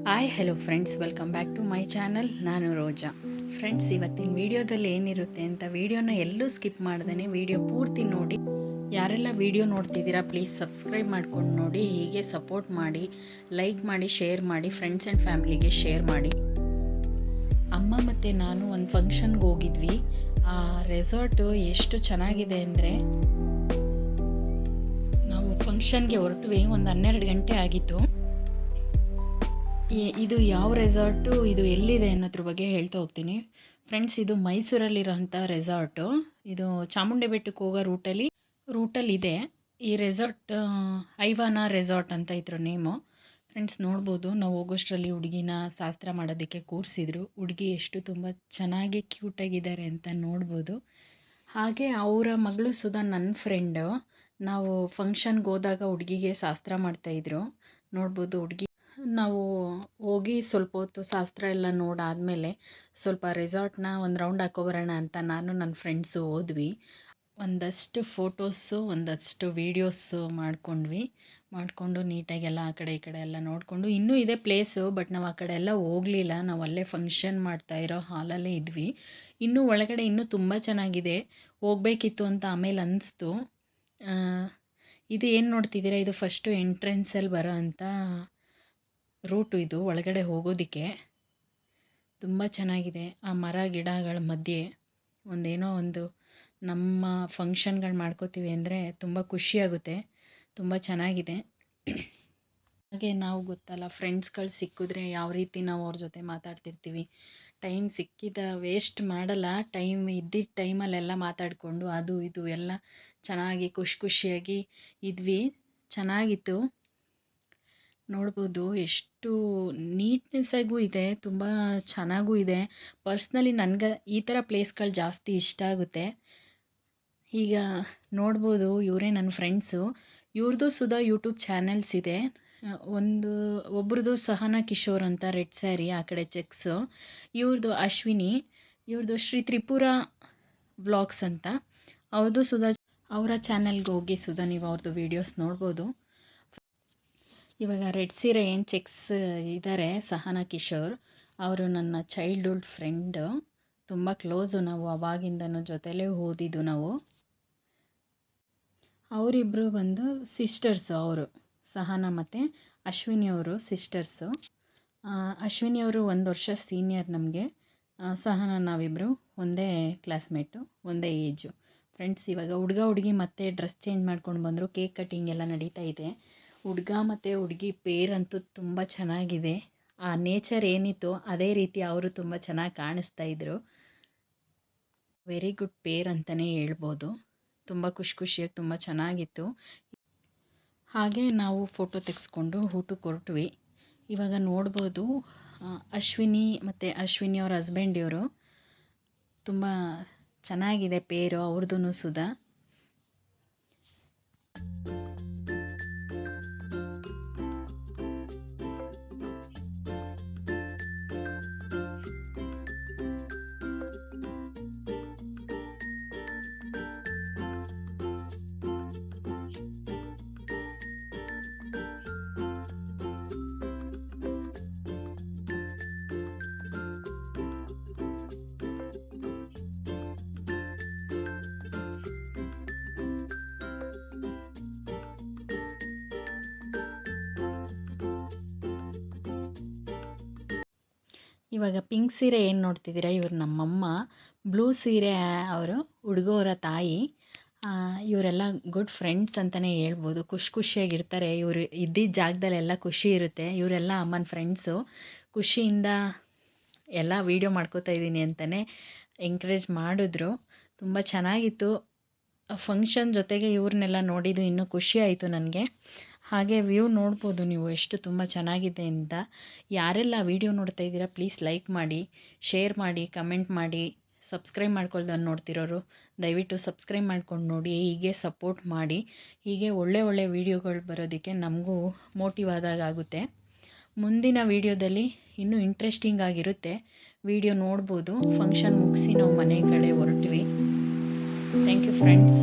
Hi hello friends, welcome back to my channel. ನಾನು Roja. Friends, ಇವತ್ತಿನ ವಿಡಿಯೋದಲ್ಲಿ ಏನಿರುತ್ತೆ ಅಂತ ವಿಡಿಯೋನ ಎಲ್ಲೂ ಸ್ಕಿಪ್ ಮಾಡ್ದೇ ವಿಡಿಯೋ ಪೂರ್ತಿ ನೋಡಿ. ಯಾರೆಲ್ಲ ವಿಡಿಯೋ ನೋಡ್ತಿದ್ದೀರಾ ಪ್ಲೀಸ್ ಸಬ್ಸ್ಕ್ರೈಬ್ ಮಾಡ್ಕೊಂಡು ನೋಡಿ. ಹೀಗೆ ಸಪೋರ್ಟ್ ಮಾಡಿ, ಲೈಕ್ ಮಾಡಿ, ಶೇರ್ ಮಾಡಿ, ಫ್ರೆಂಡ್ಸ್ ಆ್ಯಂಡ್ ಫ್ಯಾಮಿಲಿಗೆ ಶೇರ್ ಮಾಡಿ. ಅಮ್ಮ ಮತ್ತು ನಾನು ಒಂದು ಫಂಕ್ಷನ್ಗೆ ಹೋಗಿದ್ವಿ. ಆ ರೆಸಾರ್ಟು ಎಷ್ಟು ಚೆನ್ನಾಗಿದೆ ಅಂದರೆ, ನಾವು ಫಂಕ್ಷನ್ಗೆ ಹೊರಟ್ವಿ, ಒಂದು 12 ಗಂಟೆ ಆಗಿತ್ತು. ಇದು ಯಾವ ರೆಸಾರ್ಟು, ಇದು ಎಲ್ಲಿದೆ ಅನ್ನೋದ್ರ ಬಗ್ಗೆ ಹೇಳ್ತಾ ಹೋಗ್ತೀನಿ. ಫ್ರೆಂಡ್ಸ್, ಇದು ಮೈಸೂರಲ್ಲಿರೋಂಥ ರೆಸಾರ್ಟು. ಇದು ಚಾಮುಂಡಿ ಬೆಟ್ಟಕ್ಕೆ ಹೋಗೋ ರೂಟಲ್ಲಿದೆ ಈ ರೆಸಾರ್ಟ್. ಐವಾನ ರೆಸಾರ್ಟ್ ಅಂತ ಇದ್ರ ನೇಮು. ಫ್ರೆಂಡ್ಸ್ ನೋಡ್ಬೋದು, ನಾವು ಹೋಗೋಷ್ಟರಲ್ಲಿ ಹುಡುಗಿನ ಶಾಸ್ತ್ರ ಮಾಡೋದಕ್ಕೆ ಕೂರಿಸಿದ್ರು. ಹುಡುಗಿ ಎಷ್ಟು ತುಂಬ ಚೆನ್ನಾಗಿ ಕ್ಯೂಟಾಗಿದ್ದಾರೆ ಅಂತ ನೋಡ್ಬೋದು. ಹಾಗೆ ಅವರ ಮಗಳು ಸುಧಾ ನನ್ನ ಫ್ರೆಂಡು. ನಾವು ಫಂಕ್ಷನ್ಗೆ ಹೋದಾಗ ಹುಡುಗಿಗೆ ಶಾಸ್ತ್ರ ಮಾಡ್ತಾಯಿದ್ರು. ನೋಡ್ಬೋದು, ನಾವು ಹೋಗಿ ಸ್ವಲ್ಪ ಹೊತ್ತು ಶಾಸ್ತ್ರ ಎಲ್ಲ ನೋಡಾದಮೇಲೆ ಸ್ವಲ್ಪ ರೆಸಾರ್ಟ್ನ ಒಂದು ರೌಂಡ್ ಹಾಕೊಬರೋಣ ಅಂತ ನಾನು ನನ್ನ ಫ್ರೆಂಡ್ಸು ಹೋದ್ವಿ. ಒಂದಷ್ಟು ಫೋಟೋಸು, ಒಂದಷ್ಟು ವೀಡಿಯೋಸು ಮಾಡಿಕೊಂಡು ನೀಟಾಗೆಲ್ಲ ಆ ಕಡೆ ಈ ಕಡೆ ಎಲ್ಲ ನೋಡಿಕೊಂಡು, ಇನ್ನೂ ಇದೆ ಪ್ಲೇಸು, ಬಟ್ ನಾವು ಆ ಕಡೆ ಎಲ್ಲ ಹೋಗಲಿಲ್ಲ. ನಾವು ಅಲ್ಲೇ ಫಂಕ್ಷನ್ ಮಾಡ್ತಾಯಿರೋ ಹಾಲಲ್ಲೇ ಇದ್ವಿ. ಇನ್ನೂ ಒಳಗಡೆ ಇನ್ನೂ ತುಂಬ ಚೆನ್ನಾಗಿದೆ, ಹೋಗಬೇಕಿತ್ತು ಅಂತ ಆಮೇಲೆ ಅನಿಸ್ತು. ಇದು ಏನು ನೋಡ್ತಿದ್ದೀರಾ, ಇದು ಫಸ್ಟು ಎಂಟ್ರೆನ್ಸಲ್ಲಿ ಬರೋ ಅಂಥ ರೂಟು. ಇದು ಒಳಗಡೆ ಹೋಗೋದಕ್ಕೆ ತುಂಬ ಚೆನ್ನಾಗಿದೆ. ಆ ಮರ ಗಿಡಗಳ ಮಧ್ಯೆ ಒಂದೇನೋ ಒಂದು ನಮ್ಮ ಫಂಕ್ಷನ್ಗಳು ಮಾಡ್ಕೋತೀವಿ ಅಂದರೆ ತುಂಬ ಖುಷಿಯಾಗುತ್ತೆ. ತುಂಬ ಚೆನ್ನಾಗಿದೆ. ಹಾಗೆ ನಾವು ಗೊತ್ತಲ್ಲ, ಫ್ರೆಂಡ್ಸ್ಗಳು ಸಿಕ್ಕಿದ್ರೆ ಯಾವ ರೀತಿ ನಾವು ಅವ್ರ ಜೊತೆ ಮಾತಾಡ್ತಿರ್ತೀವಿ. ಟೈಮ್ ಸಿಕ್ಕಿದ ವೇಸ್ಟ್ ಮಾಡಲ್ಲ. ಟೈಮ್ ಇದ್ದಿದ್ದ ಟೈಮಲ್ಲೆಲ್ಲ ಮಾತಾಡಿಕೊಂಡು ಅದು ಇದು ಎಲ್ಲ ಚೆನ್ನಾಗಿ ಖುಷಿಯಾಗಿ ಇದ್ವಿ. ಚೆನ್ನಾಗಿತ್ತು. ನೋಡ್ಬೋದು ಎಷ್ಟು ನೀಟ್ನೆಸ್ಸಾಗೂ ಇದೆ, ತುಂಬ ಚೆನ್ನಾಗೂ ಇದೆ. ಪರ್ಸ್ನಲಿ ನನಗೆ ಈ ಥರ ಪ್ಲೇಸ್ಗಳು ಜಾಸ್ತಿ ಇಷ್ಟ ಆಗುತ್ತೆ. ಈಗ ನೋಡ್ಬೋದು, ಇವರೇ ನನ್ನ ಫ್ರೆಂಡ್ಸು. ಇವ್ರದ್ದು ಸುಧಾ ಯೂಟ್ಯೂಬ್ ಚಾನೆಲ್ಸ್ ಇದೆ. ಒಬ್ರದ್ದು ಸಹನಾ ಕಿಶೋರ್ ಅಂತ, ರೆಡ್ ಸ್ಯಾರಿ ಆ ಕಡೆ ಚೆಕ್ಸು. ಇವ್ರದ್ದು ಅಶ್ವಿನಿ. ಇವ್ರದ್ದು ಶ್ರೀ ತ್ರಿಪುರ ವ್ಲಾಗ್ಸ್ ಅಂತ. ಅವ್ರದ್ದು ಸುಧಾ, ಅವರ ಚಾನೆಲ್ಗೆ ಹೋಗಿ ಸುಧಾ ನೀವು ಅವ್ರದ್ದು ವೀಡಿಯೋಸ್ ನೋಡ್ಬೋದು. ಇವಾಗ ರೆಡ್ ಸೀರೆ ಏನು ಚೆಕ್ಸ್ ಇದ್ದಾರೆ ಸಹನಾ ಕಿಶೋರ್, ಅವರು ನನ್ನ ಚೈಲ್ಡ್ಹುಡ್ ಫ್ರೆಂಡು. ತುಂಬ ಕ್ಲೋಸು, ನಾವು ಅವಾಗಿಂದನೂ ಜೊತೆಲೇ ಓದಿದ್ದು ನಾವು. ಅವರಿಬ್ಬರು ಬಂದು ಸಿಸ್ಟರ್ಸು. ಅವರು ಸಹನಾ ಮತ್ತು ಅಶ್ವಿನಿ ಅವರು ಸಿಸ್ಟರ್ಸು. ಅಶ್ವಿನಿಯವರು 1 ವರ್ಷ ಸೀನಿಯರ್ ನಮಗೆ. ಸಹನಾ ನಾವಿಬ್ಬರು ಒಂದೇ ಕ್ಲಾಸ್ಮೇಟು, ಒಂದೇ ಏಜು. ಫ್ರೆಂಡ್ಸ್, ಇವಾಗ ಹುಡುಗ ಹುಡುಗಿ ಮತ್ತೆ ಡ್ರೆಸ್ ಚೇಂಜ್ ಮಾಡ್ಕೊಂಡು ಬಂದರು. ಕೇಕ್ ಕಟ್ಟಿಂಗ್ ಎಲ್ಲ ನಡೀತಾ ಇದೆ. ಹುಡುಗ ಮತ್ತು ಹುಡುಗಿ ಪೇರಂತೂ ತುಂಬ ಚೆನ್ನಾಗಿದೆ. ಆ ನೇಚರ್ ಏನಿತ್ತು ಅದೇ ರೀತಿ ಅವರು ತುಂಬ ಚೆನ್ನಾಗಿ ಕಾಣಿಸ್ತಾ ಇದ್ದರು. ವೆರಿ ಗುಡ್ ಪೇರ್ ಅಂತಲೇ ಹೇಳ್ಬೋದು. ತುಂಬ ಖುಷಿಯಾಗಿ ತುಂಬ ಚೆನ್ನಾಗಿತ್ತು. ಹಾಗೆ ನಾವು ಫೋಟೋ ತೆಗೆಸ್ಕೊಂಡು ಊಟಕ್ಕೆ ಹೊರಟ್ವಿ. ಇವಾಗ ನೋಡ್ಬೋದು, ಅಶ್ವಿನಿ ಮತ್ತು ಅಶ್ವಿನಿ ಅವ್ರ ಹಸ್ಬೆಂಡ್ ಇವರು. ತುಂಬ ಚೆನ್ನಾಗಿದೆ ಪೇರು ಅವ್ರದ್ದು ಸುಧಾ. ಇವಾಗ ಪಿಂಕ್ ಸೀರೆ ಏನು ನೋಡ್ತಿದ್ದೀರಾ, ಇವ್ರು ನಮ್ಮಮ್ಮ. ಬ್ಲೂ ಸೀರೆ ಅವರು ಹುಡುಗವರ ತಾಯಿ. ಇವರೆಲ್ಲ ಗುಡ್ ಫ್ರೆಂಡ್ಸ್ ಅಂತಲೇ ಹೇಳ್ಬೋದು. ಖುಷಿಯಾಗಿರ್ತಾರೆ. ಇವರು ಇದ್ದಿದ್ದ ಜಾಗದಲ್ಲೆಲ್ಲ ಖುಷಿ ಇರುತ್ತೆ. ಇವರೆಲ್ಲ ಅಮ್ಮನ ಫ್ರೆಂಡ್ಸು. ಖುಷಿಯಿಂದ ಎಲ್ಲ ವೀಡಿಯೋ ಮಾಡ್ಕೋತಾ ಇದ್ದೀನಿ ಅಂತಲೇ ಎಂಕರೇಜ್ ಮಾಡಿದ್ರು. ತುಂಬ ಚೆನ್ನಾಗಿತ್ತು ಫಂಕ್ಷನ್. ಜೊತೆಗೆ ಇವ್ರನ್ನೆಲ್ಲ ನೋಡಿದ್ದು ಇನ್ನೂ ಖುಷಿ ಆಯಿತು ನನಗೆ. ಹಾಗೆ ವ್ಯೂ ನೋಡ್ಬೋದು ನೀವು ಎಷ್ಟು ತುಂಬ ಚೆನ್ನಾಗಿದೆ ಅಂತ. ಯಾರೆಲ್ಲ ವೀಡಿಯೋ ನೋಡ್ತಾ ಇದ್ದೀರಾ ಪ್ಲೀಸ್ ಲೈಕ್ ಮಾಡಿ, ಶೇರ್ ಮಾಡಿ, ಕಮೆಂಟ್ ಮಾಡಿ. ಸಬ್ಸ್ಕ್ರೈಬ್ ಮಾಡ್ಕೊಳ್ದನ್ನು ನೋಡ್ತಿರೋರು ದಯವಿಟ್ಟು ಸಬ್ಸ್ಕ್ರೈಬ್ ಮಾಡ್ಕೊಂಡು ನೋಡಿ. ಹೀಗೆ ಸಪೋರ್ಟ್ ಮಾಡಿ. ಹೀಗೆ ಒಳ್ಳೆ ವೀಡಿಯೋಗಳು ಬರೋದಕ್ಕೆ ನಮಗೂ ಮೋಟಿವ್ ಆದಾಗ ಆಗುತ್ತೆ. ಮುಂದಿನ ವೀಡಿಯೋದಲ್ಲಿ ಇನ್ನೂ ಇಂಟ್ರೆಸ್ಟಿಂಗ್ ಆಗಿರುತ್ತೆ. ವೀಡಿಯೋ ನೋಡ್ಬೋದು. ಫಂಕ್ಷನ್ ಮುಗಿಸಿ ನಾವು ಮನೆ ಕಡೆ ಹೊರಟ್ವಿ. Thank you friends.